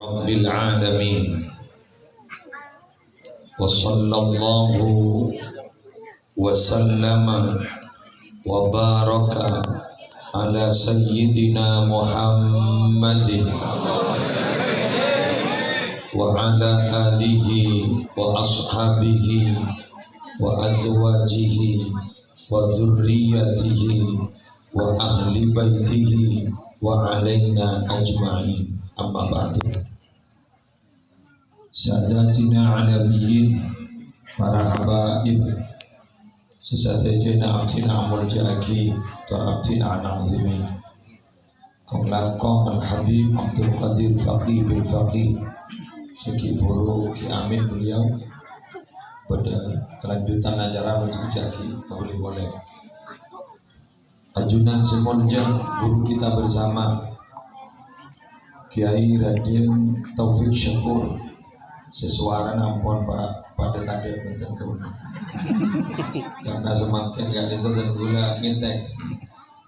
Rabbil alamin. Wa sallallahu wa sallama wa baraka ala sayyidina Muhammadin wa ala alihi wa ashabihi wa azwajihi wa dhurriyyatihi wa ahli baitihi wa alaina ajma'in. Amma ba'du. Sadatina alabiyin, para habaib, sesatajana abdina amurjaki wa abdina ana'udhimi Konglakoh al-habib Abdul Qadir Faqih bin Faqih Syekh Buru Ki Amin beliau pada kelanjutan acara Majmujaki boleh Ajunan Semonjang guru kita bersama Kiai Raden Taufik Syakur sesuara nampon pada tanda bentuk karena semakin gak itu dan gula ngintek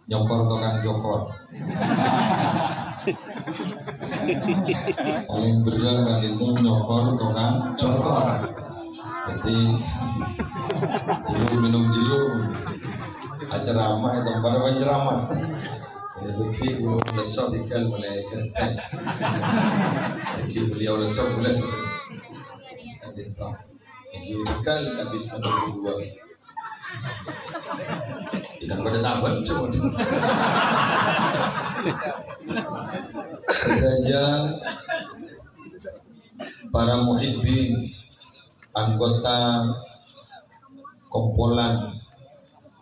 nyokor tokan jokor paling berat kan itu nyokor tokan jokor jadi minum jeruk acara ramah itu pada penceramah jadi belum lesok dikal mulai kentang jadi beliau lesok bulan jadi dikal habis ada dua tidak pada tambah cuma saja para muhibbin anggota kompolan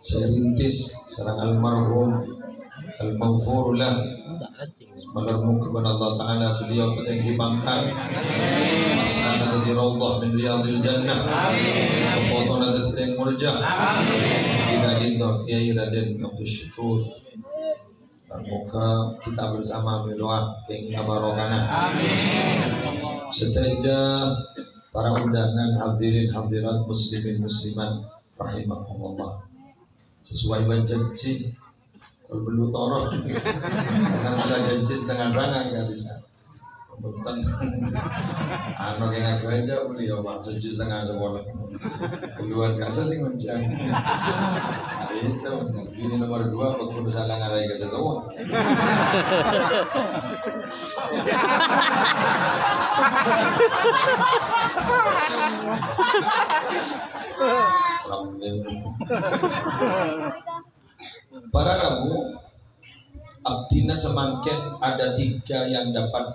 serintis sarang almarhum al-maghfurullah malarmu kepada Allah Ta'ala beliau petinggi Bangkal asana dari Raudhah min Riyadil Jannah kepotona dari Teng Murja kita dinto Kiai Raden Abdul Syukur semoga kita bersama berdoa keinginan barokana setelah para undangan hadirin hadirat muslimin muslimat rahimakumullah sesuai janji kalau perlu toroh karena sudah janji setengah sana nggak bisa kebetulan anak yang agak aja beliau janji setengah sekolah keluar kasa sih mencang bisa ini nomor 2 waktu bersama ngarai ke setua para rabu abdina semangkin ada 3 yang dapat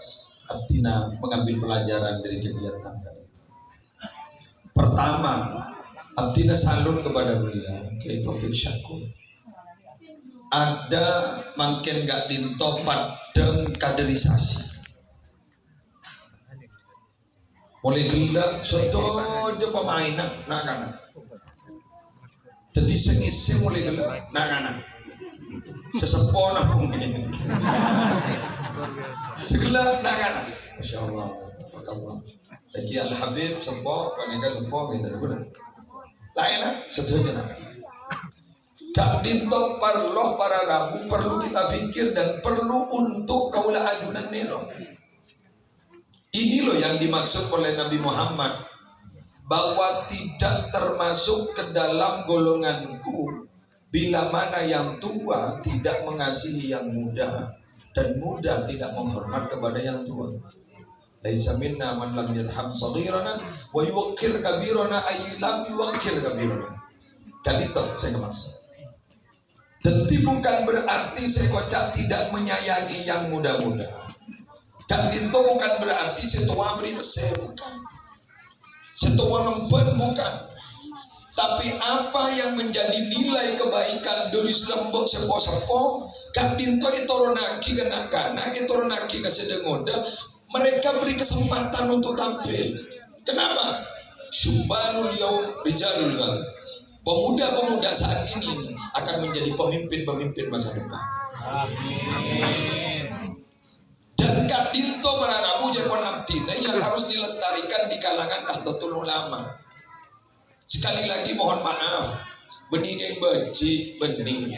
abdina mengambil pelajaran dari kegiatan tadi. Pertama, abdina salut kepada beliau Kiai Taufik Syakur. Ada mangkin gak dintopat dan kaderisasi. Mulai gelap soto aja pemainan nak jadi sengisi mulai gelap nak sesepuh nak mungkin segelap nak Masya Allah lagi Al-Habib sepuh kaneka sepuh gitu lainlah setuju nak gak dintok parloh para rabu perlu kita pikir dan perlu untuk kaulah ajunan nero. Ini loh yang dimaksud oleh Nabi Muhammad bahwa tidak termasuk ke dalam golonganku bila mana yang tua tidak mengasihi yang muda dan muda tidak menghormat kepada yang tua. Laisa minna man lam yarham saghirana wa yuwaqqir kabirana ay lam yuwaqqir kabirana. Dan itu saya maksud. Tentu bukan berarti saya kocak tidak menyayangi yang muda-muda. Dan itu bukan berarti setua beri mesir, bukan. Setua ngempun, bukan. Tapi apa yang menjadi nilai kebaikan dari lembok sepo-sepo, kan dinto itu ronaki kanak-kanak, itu ronaki kesedengoda, mereka beri kesempatan untuk tampil. Kenapa? Syubanul yaum rijalul ghad. Pemuda-pemuda saat ini akan menjadi pemimpin-pemimpin masa depan. Amin. Dan kadinto para rabu jarwan abdina yang harus dilestarikan di kalangan Nahdlatul Ulama. Sekali lagi mohon maaf, benih yang beji benih.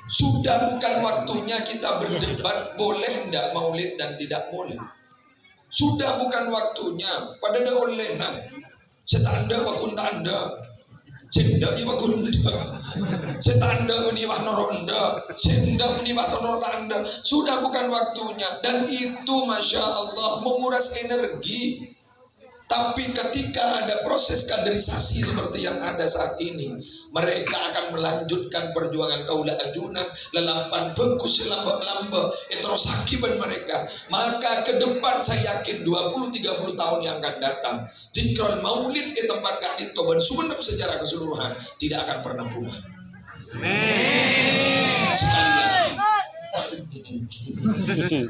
Sudah bukan waktunya kita berdebat boleh tidak maulid dan tidak boleh. Sudah bukan waktunya. Pada dah oleh nah. Setanda bakun tanda. Senda iwa gunda. Setanda meniwah noronda. Senda meniwah tanda. Sudah bukan waktunya. Dan itu Masya Allah menguras energi. Tapi ketika ada proses kaderisasi seperti yang ada saat ini, mereka akan melanjutkan perjuangan kaula ajunan lelapan bekus selamba-lamba etrosakiban mereka. Maka ke depan saya yakin 20-30 tahun yang akan datang, Zikron Maulid di tempat Kak Toban Sumeneb secara keseluruhan tidak akan pernah punah. Sekali lagi,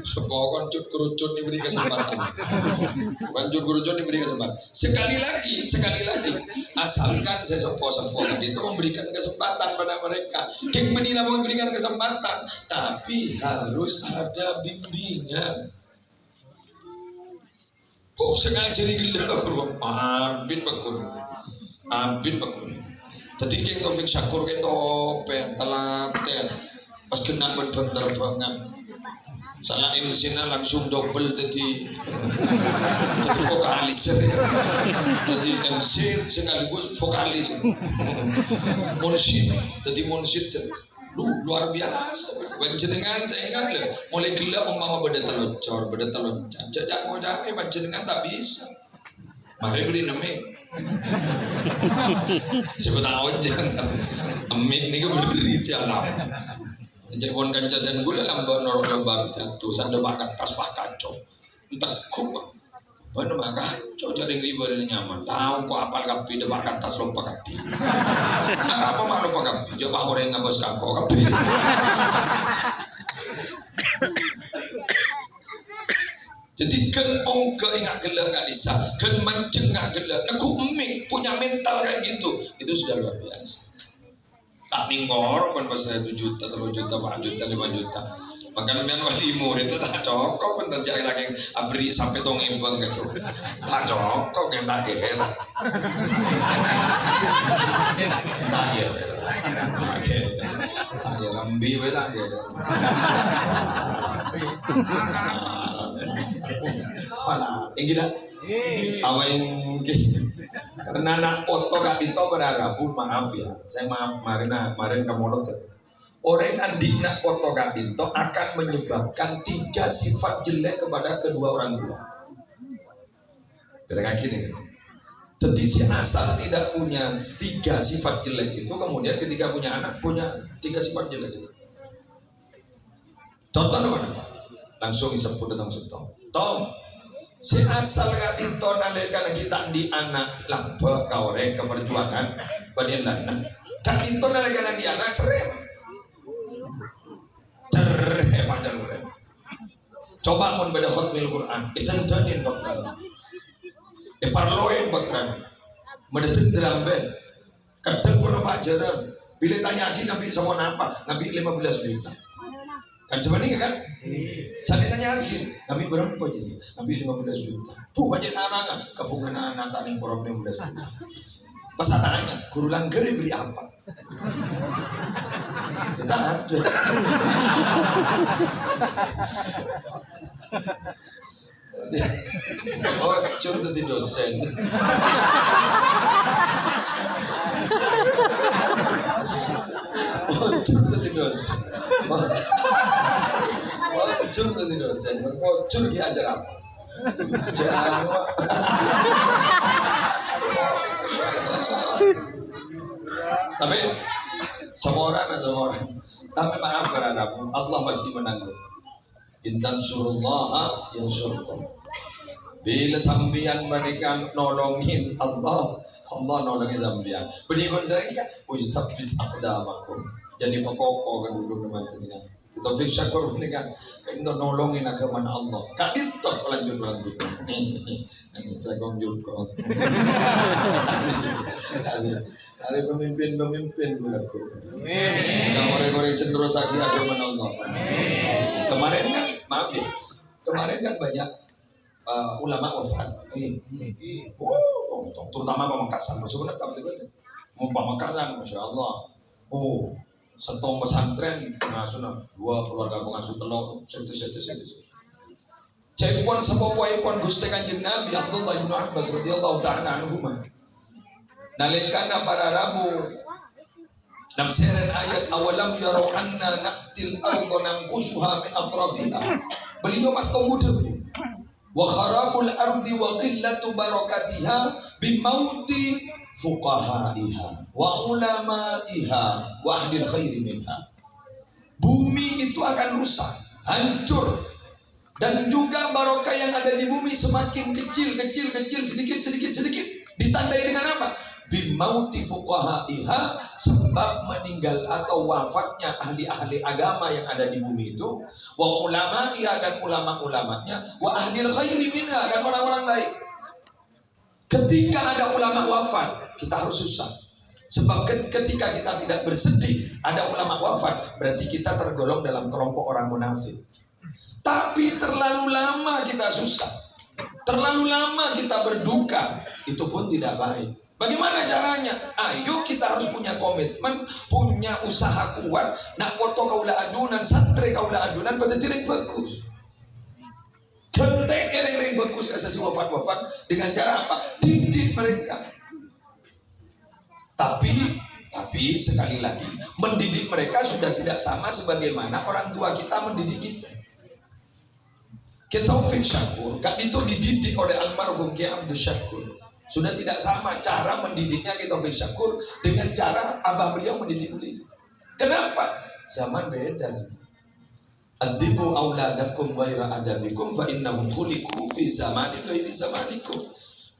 pokoknya cut kerucut diberi kesempatan. Bukan cut kerucut diberi kesempatan. Sekali lagi, asalkan saya sepo-sepo itu memberikan kesempatan pada mereka. Kek menila memberikan kesempatan, tapi harus ada bimbingan. Sengaja digelar ambit bakun. Tadi keng Taufik Syakur ke topen telaten pas kena penerbangan. Saya MC-nya langsung double tadi vokalis. Tadi MC sekaligus vokalis. Munsyid. Luar biasa. Panjenengan saya ingat loh, mulai gelap umpama beda telocor. Jajak ngojak panjenengan tak bisa. Mari beri nama. Siapa tahu jangan. Amik ni kan beri jalan. Jadi pun kancadan gula lambak norok lambak itu sanda makan tas kacau. Entah kok. Mana makan? Coba jadi riba dan nyaman. Tahu kok apal kapi de makan tas lupa kapi. Nah apa mak lupa kapi? Coba orang ngabos kangko kapi. Jadi kan ongke ingat gelak gak bisa, kan mancing gak gelak. Aku emik punya mental kayak gitu. Itu sudah luar biasa. Tak ningkor pun pas 1 juta, 3 juta, 4 juta, 5 juta. Makan mian wali murid itu tak cocok pun terjadi lagi abri sampai tong imbang gitu. Tak cocok yang tak kira. Tak kira lambi tak kira. Mana tinggi dah. Awang karena anak foto gak dito berharap pun maaf ya. Saya maaf kemarin kamu loket. Orang adik nak foto gak dinto akan menyebabkan 3 sifat jelek kepada kedua orang tua. Kira-kira gini. Jadi si asal tidak punya 3 sifat jelek itu, kemudian ketika punya anak punya 3 sifat jelek itu. Contoh mana? Langsung disebut datang setong. Tom, si asal gak dinto nalaikan kita di anak lampe kaore keperjuangan badian lana. Gak dinto nalaikan di anak cerai. Coba mun beda khutbah Quran, itantanin bakran. Parloin bakran. Mendetik dramben. Kadang pernah pacaran. Bila tanya lagi Nabi sama apa? Nabi 15 juta. Kan sebenarnya kan? Saya ditanya lagi, Nabi berapa jadi? Nabi 15 juta. Tuh banyak anak-anak, kapungan anak tak ning problem 15 juta. Pas tanya, guru langgar beli apa? Kita ada. Oh, cuma tadi dosen. Oh, cuma tadi dosen. Oh, cuma tadi dosen. Oh, cuma diajar apa? Jangan. Tapi semua orang. Tapi maaf karena Allah pasti menanggung. Intan surullah yang surga. Bila sambian mereka nolongin Allah nolongin sambian. Berikut saya kan, Ustaz aqdamakum. Jadi pokok kan dulu macam ini. Taufik Syakur ini kan kita nolongin agama Allah. Kak itu lanjut. Ini saya konjur kok. Hari pemimpin gulaku. Yang orang-orang cenderung lagi agama Allah. Kemarin kan, maaf ya, kan banyak ulama wafat. Terutama Pamekasan. Sebenarnya tak boleh. Pamekasan, Masya Allah. Setong pesantren pengasuhan 2 keluarga pengasuh telur. Satu. Cepon sepopoipun Gusti Kanjeng Nabi Abdullah bin Abbas radhiyallahu ta'ala anhuma. Nalikana para rabu nafsiran ayat awalam yarau anna naqtil arda nanqusuha min atrafiha. Beliau mas muda. Wa kharabul ardi wa qillatu barakatiha bimauti fuqahaiha wa ulamaiha wa ahlil khairi minha. Bumi itu akan rusak, hancur, dan juga barokah yang ada di bumi semakin kecil, sedikit. Ditandai dengan apa? Bimauti fuqahaiha, sebab meninggal atau wafatnya ahli-ahli agama yang ada di bumi itu, wa ulamaiha, dan ulama-ulamanya, wa ahlil khairi minha, dan orang-orang baik. Ketika ada ulama wafat, kita harus susah. Sebab ketika kita tidak bersedih, ada ulama wafat, berarti kita tergolong dalam kelompok orang munafik. Tapi terlalu lama kita susah, terlalu lama kita berduka, itu pun tidak baik. Bagaimana caranya? Ayo kita harus punya komitmen, punya usaha kuat. Nak foto kaula adunan, santri kaula adunan, pada tidak bagus. Kentek ereng bagus asasi wafat-wafat dengan cara apa? Didik mereka. Tapi sekali lagi, mendidik mereka sudah tidak sama sebagaimana orang tua kita mendidik kita. Kita Taufik Syakur, kan itu dididik oleh almarhum Kiai Abdul Syakur. Sudah tidak sama cara mendidiknya Kiai Taufik Syakur dengan cara abah beliau mendidik beliau. Kenapa? Zaman beda. Adibu auladakum ghaira adabikum fa innahum khuliqu fi zamanin ghairi zamanikum.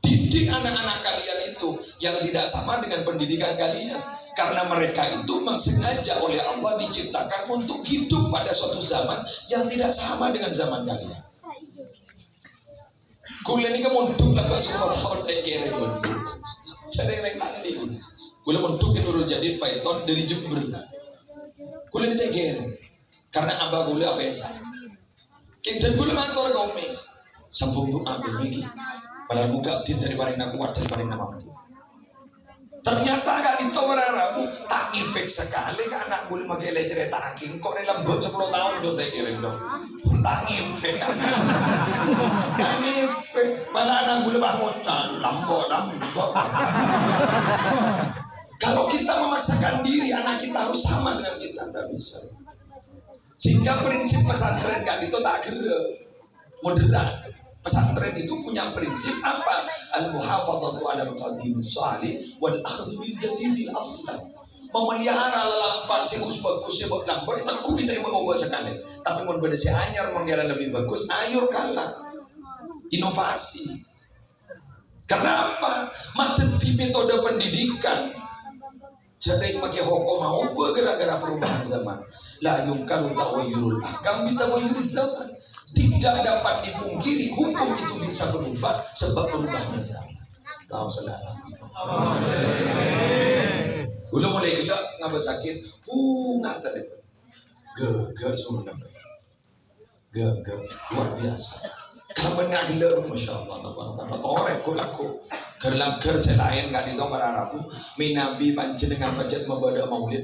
Didik anak-anak kalian itu yang tidak sama dengan pendidikan kalian, karena mereka itu memang sengaja oleh Allah diciptakan untuk hidup pada suatu zaman yang tidak sama dengan zaman kalian. Kuliah ini kan munduk lah 10 tahun kere munduk. Jadi yang tadi kuliah munduk itu udah jadi Python dari Jember. Kuliah ini kere karena abah kuliah biasa. Kita kuliah mantor kaum ini sambung doa begini. Padahal buka tin dari paling nak kuat dari paling nama. Ternyata agak ditawaramu tak efek sekali kan anak boleh pakai lecet taking kok lembut 10 tahun do tak kira dong. Tak efek kan. Tak efek malah anak boleh bangun lambot. Kalau kita memaksakan diri anak kita harus sama dengan kita, tidak bisa. Sehingga prinsip pesantren kan itu tak kira moderat. Pesantren itu punya prinsip apa? Al-muhafadzatu 'alal qadim shalih wal akhdhu bil jadidil aslan. Memelihara lelampar sing bagus sing lampar teku kita yang mau sekali. Tapi mun beda si anyar menggalan lebih bagus, ayo kalah. Inovasi. Kenapa? Materi metode pendidikan. Jadi pakai hukum mau gara-gara perubahan zaman. La yungkaru tawayyurul ahkam bi tawayyuriz zaman. Tidak dapat dipungkiri hukum itu bisa berubah sebab berubahnya zaman. Tahu saudara. Udah mulai gelap ngapa sakit, nggak tadi. Geger semua geger luar biasa. Kamu nggak gelap, masya Allah. Tanpa torek kulaku. Gerlager selain nggak ditong berarabu. Minabi panjenengan pajak membawa maulid.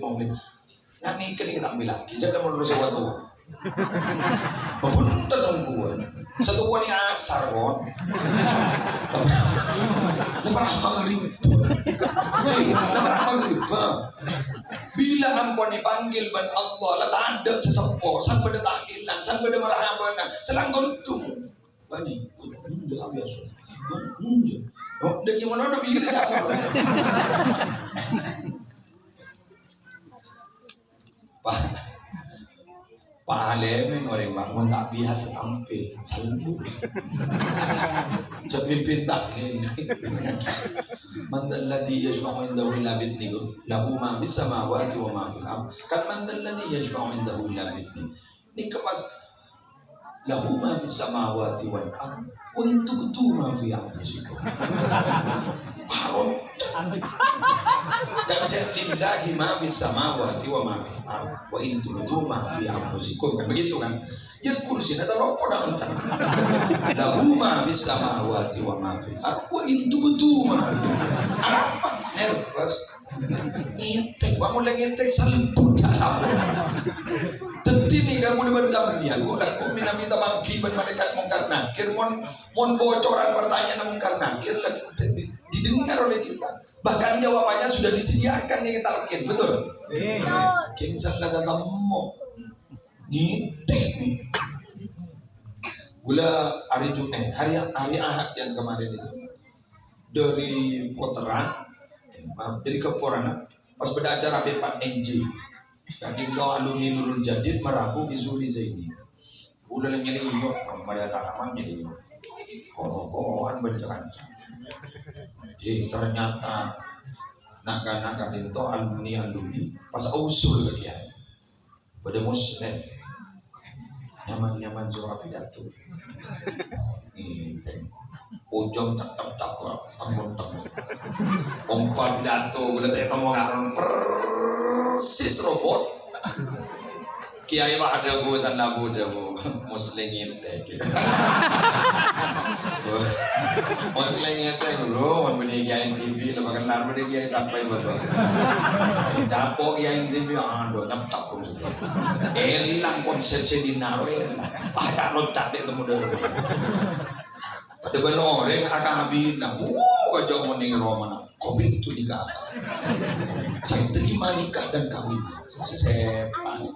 Nani kini kita ambil lagi. Jangan menurut sesuatu. Bepunten ungguan satu kuan yang asar kon lepas maghrib bila ampun dipanggil ban Allah lah tak ada sesepo sampai ada tahlilan sampai ada marhaban selangkau itu bani udah biasa oh dan yang mana ada bikin siapa Pak Alemin orang bangun tak biasa tampil selalu jadi pintar ni mandal ladhi yashfa'u indahu illa bi'idhnihi lahu ma fis samawati wa ma fil ardh kan mandal ladhi yashfa'u indahu illa bi'idhnihi ni kepas lahu ma fis samawati wal ardh wa in tubdu ma fi anfusikum baron dan lillahi ma fis samawati wa ma fil ardh wa in tubdu ma fi anfusikum kan begitu kan ya kursi ada apa dalam tanah lahu ma fis samawati wa ma fil ardh wa in tubdu ma apa nervous ngetek kamu lagi ngetek saling dalam Tentu nih kamu di zaman dia, gue lah kau minta mangki ban malaikat mungkar nakir, mon bocoran pertanyaan mungkar nakir lagi didengar oleh kita. Bahkan jawabannya sudah disediakan nih talqin, betul? Kayak misalnya kata mau ngitik nih. Gula hari Jumat, hari Ahad yang kemarin itu dari Poteran, dari Keporana, pas pada acara P4NJ. Tadi kau alumni Nurul Jadid merabu di Zuri Zaini. Udah lagi nih yuk, pada tanaman jadi kono-konoan berjalan. Ternyata naga-naga itu alumni pas usul ke dia. Pada muslim nyaman surah pidato. Ujung tak tanggung. Ongkol pidato boleh tak tahu ngaron persis robot. Kiai mah ada bu sana bu muslimin teh. Muslimin teh dulu membeli kiai TV lepas kenal membeli kiai sampai betul. Dapo kiai TV ando nyamtak terus. Elang konsep sedinaro elang. Ada loncat deh temu dulu. Ada benar orang akan habis nak. Kajau mening romana. Kopi itu nikah. Saya terima nikah dan kawin. Sepan.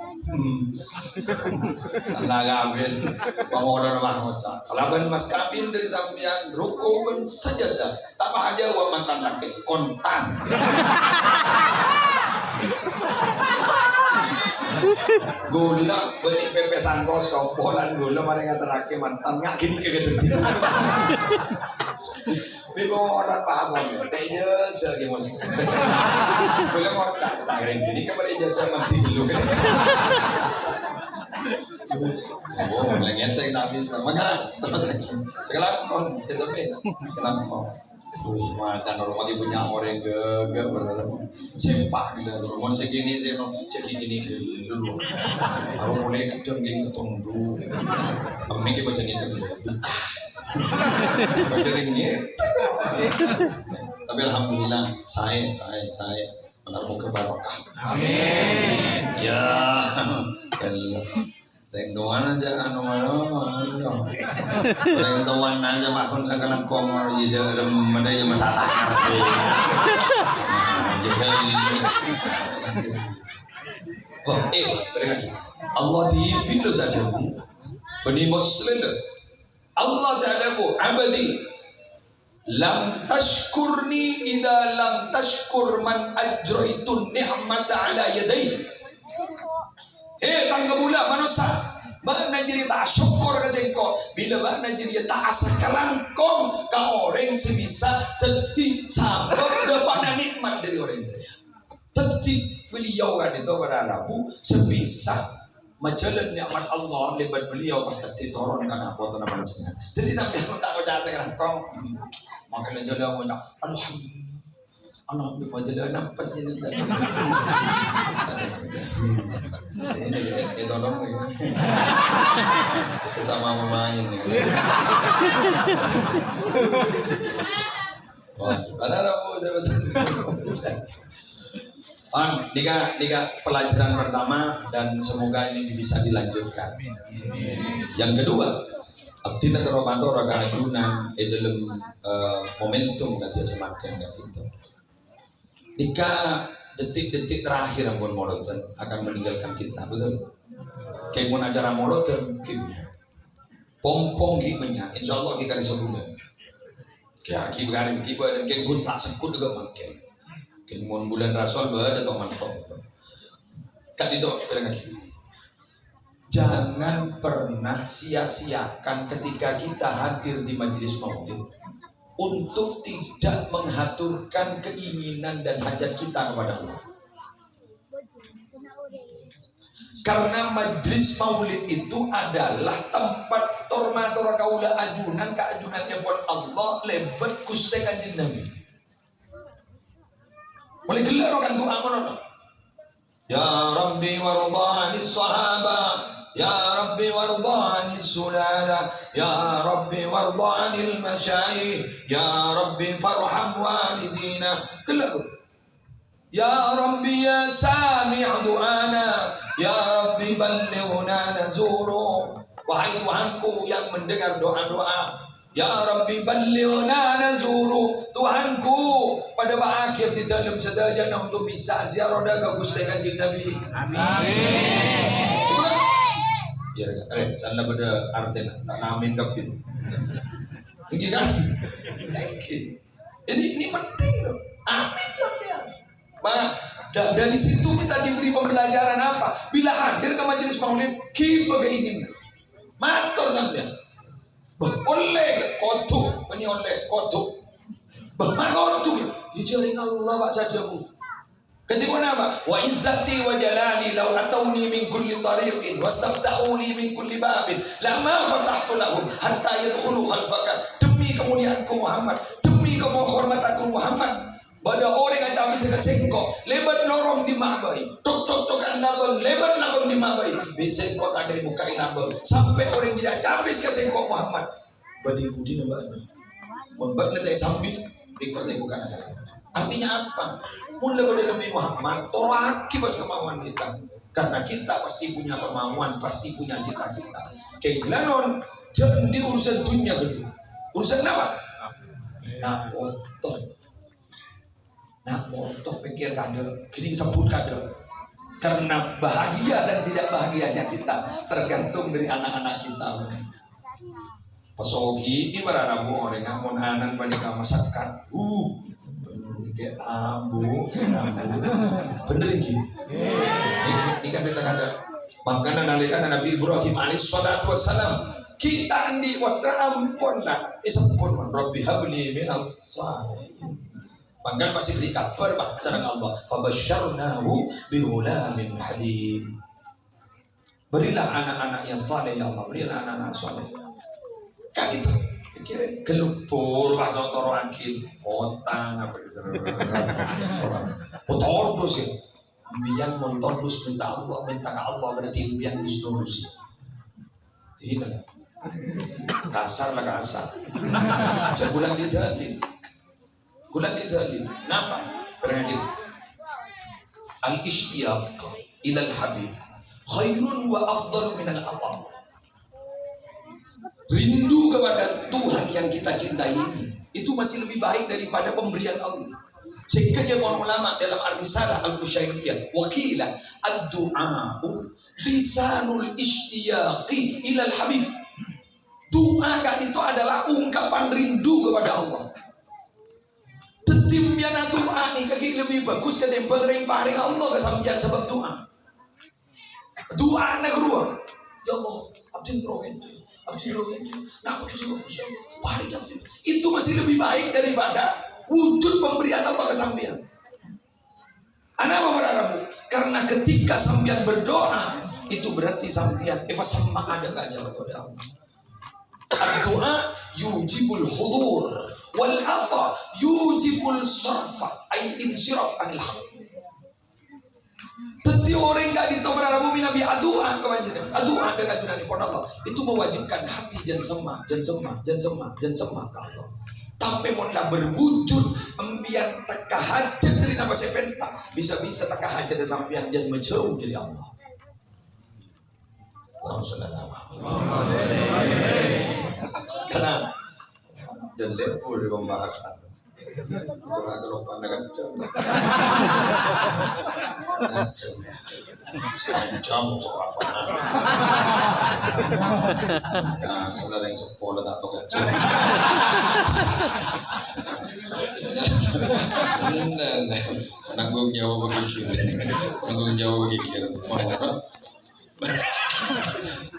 Naga habis. Bangunan rumah macam. Kalau ben mas kawin dari sambian rukun sajadah. Tak bahagia wa mantan laki kontan. Gula beli pepesan kosong polan gula mari ngaterake mantan ngak gini gitu. Bibo orang paham teh jasa ge musik. Gula ngotak tak keren gini kan bari jasa mati dulu. Oh, lagi enteng nabi mana tempat lagi. Sekarang kon tetapi kenapa mantan orang lagi punya orang gak berlalu sempak gitu mau segini sih no segini dulu aku mulai kecil gini ketunggu kami kita bahasa ini dulu tapi alhamdulillah saya menaruh kebarokah amin ya tentuan aja tentuan aja makun sangkalan komor jadi ada yang masalah Allah dipilih saja Bani Muslim Allah sadaku abadi lam tashkurni idza lam tashkur man ajraitu ni'mata ala yadayhi. Tangga mula manusia bana jadi tak syukur ke sengko bila bana jadi tak asa kalangkong ka orang sebisa teti sabab dapat nikmat dari orang itu teti beliau kan itu berarabu sebisa majalan nikmat Allah lebat beliau pas teti turun kan apa tu nama jenengan jadi sampai tak baca kalangkong makanya jalan banyak alhamdulillah anak berjalan nafas ini tolong sesama pemain ada ramu Liga pelajaran pertama dan semoga ini bisa dilanjutkan. Yang kedua, abdina terobanto raga ajunan dalam momentum nanti semakin gitu. Jika detik-detik terakhir yang moroten akan meninggalkan kita, betul? Kayak mau acara moroten, kimnya, pom gimana? Insya Allah kita disebutkan. Kayak kibarin dan kayak guntak sekut juga makin. Kayak mau bulan Rasul berada atau mantap. Kak itu pada kaki. Jangan pernah sia-siakan ketika kita hadir di majelis maulid untuk tidak menghaturkan keinginan dan hajat kita kepada Allah. Karena majelis maulid itu adalah tempat torma-tora kaula ajunan keajunannya buat Allah lebat kuste kanjeng Nabi. Boleh gelar kan doa mana? Ya Rabbi warḍa 'anis sahaba. Ya Rabbi warḍa 'anis sulala. Ya Rabbi warḍa 'anil masyayikh. Ya Rabbi farham walidina. Gelar. Ya Rabbi ya sami' du'ana. Ya Rabbi ballighna nazuru. Wahai Tuhanku yang mendengar doa-doa, Ya Rabbi ballighna nazuru. Tuhanku, pada akhir di dalam sedaya untuk bisa ziarah ke Gusti Kanjeng Nabi. Amin. Ya, sana pada artinya tak namin kapit. Ini kan? Ini penting loh. Amin sampean. Dari situ kita diberi pembelajaran apa? Bila hadir ke majelis maulid, kita ingin matur sampean. Oleh kotuk, ini oleh kotuk. Kotuk. Dijaring Allah Pak Sadamu. Ketika apa? Wa izzati wa jalali law atawni min kulli tariqin wastaftahuni min kulli babin lama fatahtu lahum hatta yadkhulu khalfaka. Demi kemuliaanku Muhammad, demi kehormatanku Muhammad, pada orang yang kami sekasengko lebat lorong di mabai tok-tok-tokan nabang lebat nabang di mabai besengko tak dari muka nabang sampai orang tidak habis kasengko Muhammad badi budi nabang membuat netai sambil ikut bukan ada. Artinya apa? Mulai pada Nabi Muhammad toraki pas kemauan kita, karena kita pasti punya kemauan, pasti punya cita-cita. Kayak gelanon jangan di urusan dunia kedua. Urusan apa? Nak motor pikir kader, kini sebut kader. Karena bahagia dan tidak bahagianya kita tergantung dari anak-anak kita. Pasogi ini berarabu orang ngamun anan panika masakan. Kayak tabu. Bener ini. Ini kan kita ada. Makanya nalikan Nabi Ibrahim alaihissalatu wassalam. Kita andi watra ampun lah. Isempun Rabbi habli minas salihin. Maka masih beri kabar sareng Allah. Fabasyarnahu bighulamin halim. Berilah anak-anak yang saleh ya Allah. Berilah anak-anak saleh. Kan itu. Kira gelupur lah toro akil otang apa gitu motor dus ya biang motor dus minta ke Allah berarti biang dus tidak kasar lah kasar saya bulan didalin kenapa berangkat al-ishtiyaq ilal habib khairun wa afdalu minal atam. Rindu kepada Tuhan yang kita cintai ini itu masih lebih baik daripada pemberian Allah. Sehingga dia ulama dalam Ar-Risalah Al-Qusyairiyah wakilah ad-du'a'u lisanul ishtiyaqi ilal habib. Doa kan itu adalah ungkapan rindu kepada Allah. Tetimpian doa ini kaki lebih bagus dari paring Allah kesampian sebab doa. Doa anak ruang. Ya Allah, abdin rohen. Itu masih lebih baik daripada wujud pemberian Allah ke sampean. Kenapa berharap? Karena ketika sampean berdoa itu berarti sampean sama ada kepada Allah. Doa yujibul hudur wal ata yujibul sarfa ay insiraf anil haq. Tetapi orang enggak ditobrak bumi Nabi doa kepada doa dengan Tuhan kepada Allah itu mewajibkan hati dan semak ke Allah. Tapi mulai berwujud ambian teka hajat dari nama sepenta bisa-bisa teka hajat dan sampian dan menjauh dari Allah. Kenapa? Dan lepur di pembahasan. Kalau pandang jam apa? Nah, saudara yang sekolah atau kecil. Nanggung jawab berpikir.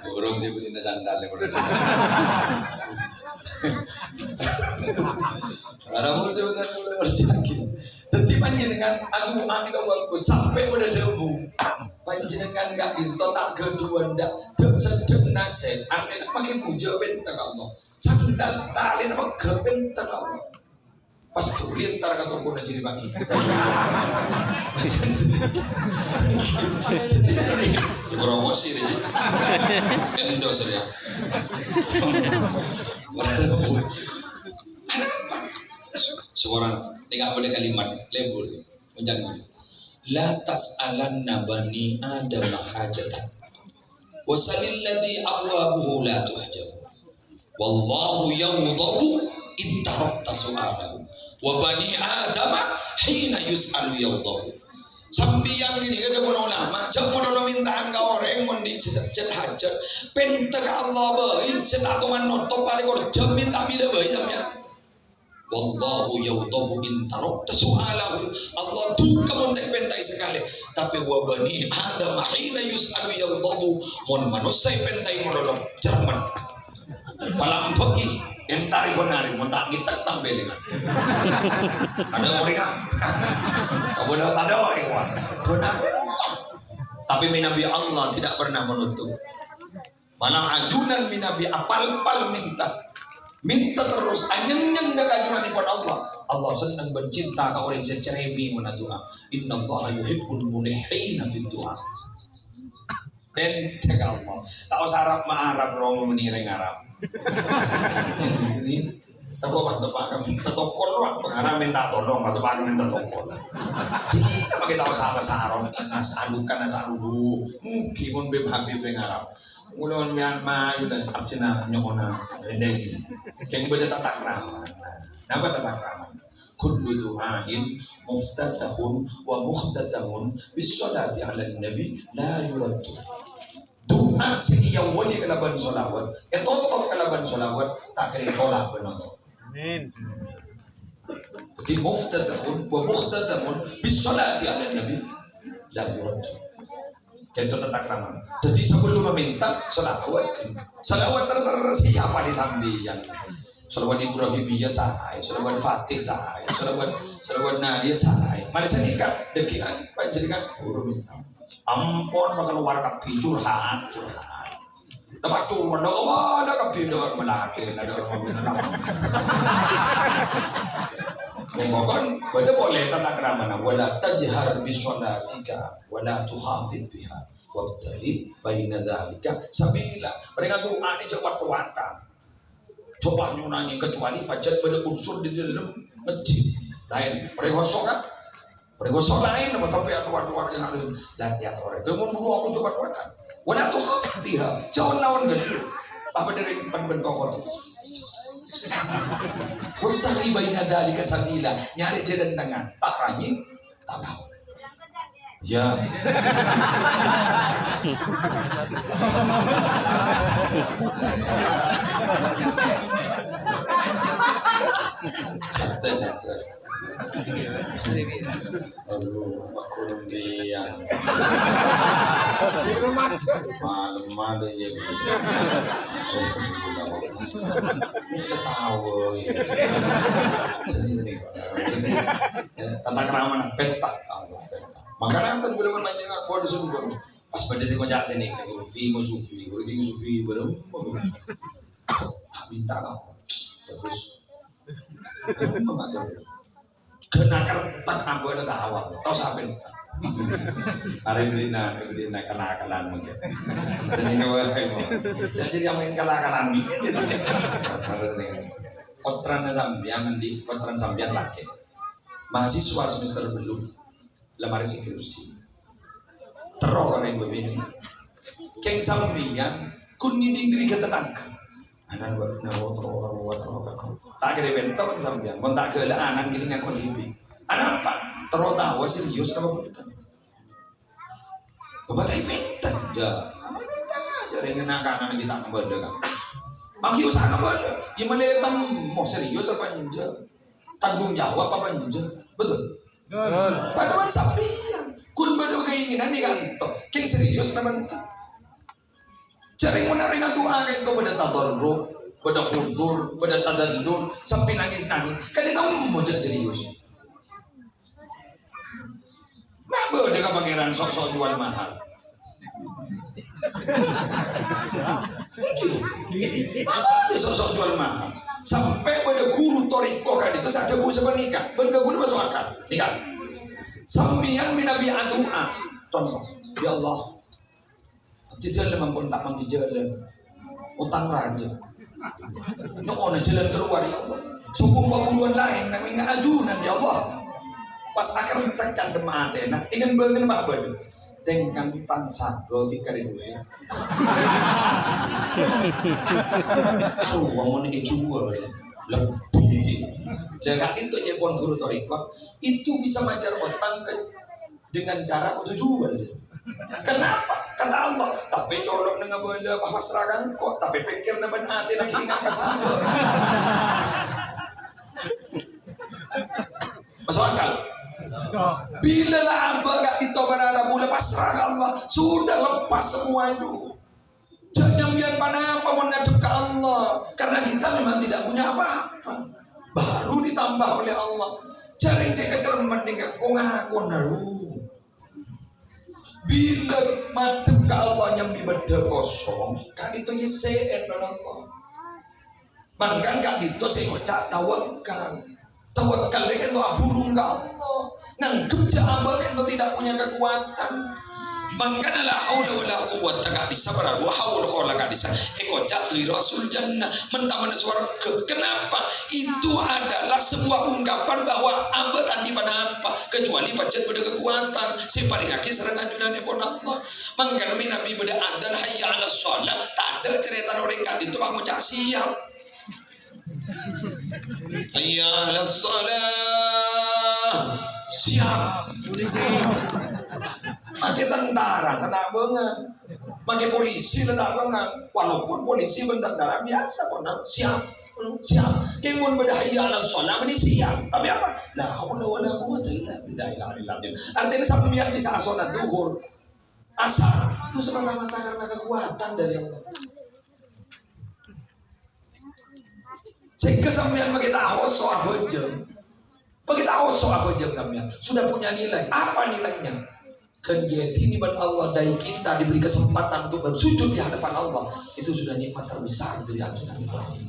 Burung sih punya sandal yang berada. Ada mulut sebenarnya mulai berjaki. Tetapi panjenengan aku kamu sampai pada debu. Panjenengan enggak binto tak kedua ndak sedep nasib. Artinya pakai puja bentang Allah. Sandal tali nama kebentang Allah. Pas tulis ntar kata pun jadi bagi. Promosi deh. Endos ya. Kenapa? Seorang tidak boleh kalimat lebur menjangkau. la tas'alanna bani adam hajatan wasalil ladzi abwabuhu la tuhjab wallahu yawdabu in tarakta su'alahu wa bani adam hina yus'alu yawdabu. Sambiang ini kada pun ulama jamu lo minta angka orang mon di cet hajat pentega Allah bae cetak tuan noto paling jam minta bila bae samnya wallahu yawdabu in tarakta su'alahu. Allah tuh kamu tak pentai sekali tapi wa bani adam hina yus'alu yawdabu mon manusia pentai monolong Jerman palang pergi entari bonari mon tak kita tambah dengan ada orang kan boleh ada orang benar tapi minabi Allah tidak pernah menutup malah ajunan minabi apal-pal minta terus anyang dak ajunan kepada Allah. Allah senang bercinta ke orang yang cerebi mana doa innallaha yuhibbul mulihina fid du'a dan tega Allah tak usah Arab ma'arab romo menireng Arab ini tak apa tepak kami tetokol lah pengarah minta tolong atau pak minta tokol kita pakai tahu sama sarong nas adukan nas adudu mungkin beb habib dengan Arab mulon Myanmar juga abcina nyokona rendeng keng beda tatak ramah napa tatak ramah kullu du'ain muftatahun wa mukhtatahun bisolati ala nabi la yuraddu. Doa sedia wali kalaban solawat, etotok kalaban solawat tak kira tolak benar. Amin. Jadi muftatahun wa mukhtatahun bisolati ala nabi la yuraddu. Itu tata krama. Jadi sebelum meminta solawat terserah siapa di sambian. Solawat Ibrahimiyah sahai, solawat Fatih sahai, solawat Nadia sahai. Mari senikah dekian panjerikan guru minta. Ampun bakal warga curhat. Dapat curhat, ada kepindahan melaki, ada orang mengenal. Mengkogon, pada boleh tata keramana, wala tajhar bisolatika, wala tuhafid biha, wabtali baina dzalika sabila. Mereka doa ini cepat-cepatan. Coba nyunangi kecuali pajak pada unsur di dalam masjid. Lain, mereka sholat. Mereka lain nama tapi luar yang ada latihan orang. Kemudian dulu aku coba kuatkan. Walau tuh dia jauh lawan gede. Apa dari bentuk kotor. Untuk ibadah dari kesabila nyari jalan tengah tak rangi tak tahu. Ya. Santai. Aduh, aku rumpian. Malam ada ya. Kita tahu. Sini tata kerama petak. Makanya kan boleh menanyakan aku ada sumber. Pas pada si kocak sini, sufi belum. Tak minta kau. Terus. Kena kertak ambo ada awal, tahu sampai hari belina kenakalan mungkin. Jadi yang main kenakalan ni, potran sambian laki, mahasiswa semester belum, lemari skripsi, teror orang yang begini, keng sambian, kun ngiding diri ketenang. Anan buat tak kira bentuk sambian, pun tak kira anan gini ngaku TV. Anak apa? Tahu serius apa pun. Bapak tak minta aja, aja dengan anak kita kembali kan. Maki usaha kembali, yang melihat mau serius apa aja, tanggung jawab apa aja, betul. Padahal sambian, kun baru keinginan di kantor, keng serius nama kita. Cari menarik doa itu pada tadarruk, pada khudur, pada tadallul, sampai nangis-nangis. Kadang kamu mau jadi serius. Mabuk dengan pangeran sok-sok jual mahal. Mabuk sok-sok jual mahal. Sampai pada guru toriko kan itu saja bu semenikah, benda guru masuk akal, nikah. Sambian minabi doa, contoh, ya Allah. Jadi dia mampu tak mampu jalan, utang raja. Nyok ona jalan keluar ya Allah. Sokong puluhan lain namanya ajunan ya Allah. pas akan tekan demate nah ingin bangun apa badu tengkan tansa lo tinggal dulu ya tahu wangun itu lebih dengan itu ya pon guru toriko itu bisa mengajar otak dengan cara tujuan sih. Kenapa? Kata Allah tapi colok dengan benda bahwa serangan kok tapi pikir dengan hati lagi ingat kesana masuk akal. Bila lah hamba gak ditobarara mulai pasrah Allah sudah lepas semua itu jangan biar apa menghadap ke Allah karena kita memang tidak punya apa-apa baru ditambah oleh Allah jaring saya kecerman dengan ngaku naru bila madep ke Allah yang beda kosong kan itu yesen Allah bahkan gak itu saya ngocak tawakal itu burung ke Allah nganggep jambal itu tidak punya kekuatan mangkana la haula wala quwwata illa billah wa haula wala quwwata ekocak li rasul jannah mentamana surga. Kenapa? Itu adalah sebuah ungkapan bahwa amba tandi pada apa kecuali pacet pada kekuatan si paling kaki serang ajudan pun Allah mangkana nabi pada adzan hayya 'alas shalah tak ada cerita orang kak itu kamu cak siap hayya 'alas shalah siap pakai tentara kena banget pakai polisi letak banget walaupun polisi tentara biasa pun siap kemun berdahaya ala sholat ini siap tapi apa la haula wala quwwata illa billah artinya sampai biar bisa sholat duhur asar itu semata-mata karena kekuatan dari Allah sehingga sampean bagi tahu soal hujung bagi tahu soal hujung sampean sudah punya nilai apa nilainya keyakinan Allah dari kita diberi kesempatan untuk bersujud di hadapan Allah itu sudah nikmat terbesar dari ajaran Ibrahim.